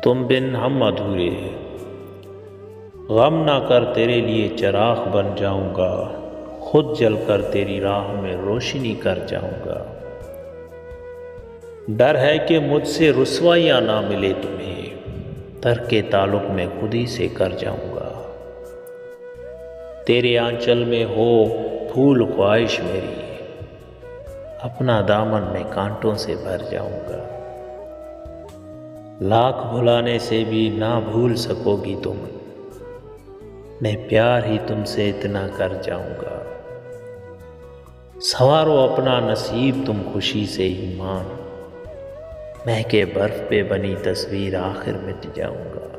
तुम बिन हम अधूरे, गम ना कर तेरे लिए चिराग बन जाऊंगा, खुद जलकर तेरी राह में रोशनी कर जाऊंगा। डर है कि मुझसे रुसवाइयाँ ना मिले तुम्हें, तरके ताल्लुक में खुद ही से कर जाऊंगा। तेरे आंचल में हो फूल ख्वाहिश मेरी, अपना दामन में कांटों से भर जाऊंगा। लाख भुलाने से भी ना भूल सकोगी तुम, मैं प्यार ही तुमसे इतना कर जाऊंगा। संवारो अपना नसीब तुम खुशी से ही मान, महके बर्फ पे बनी तस्वीर आखिर मिट जाऊंगा।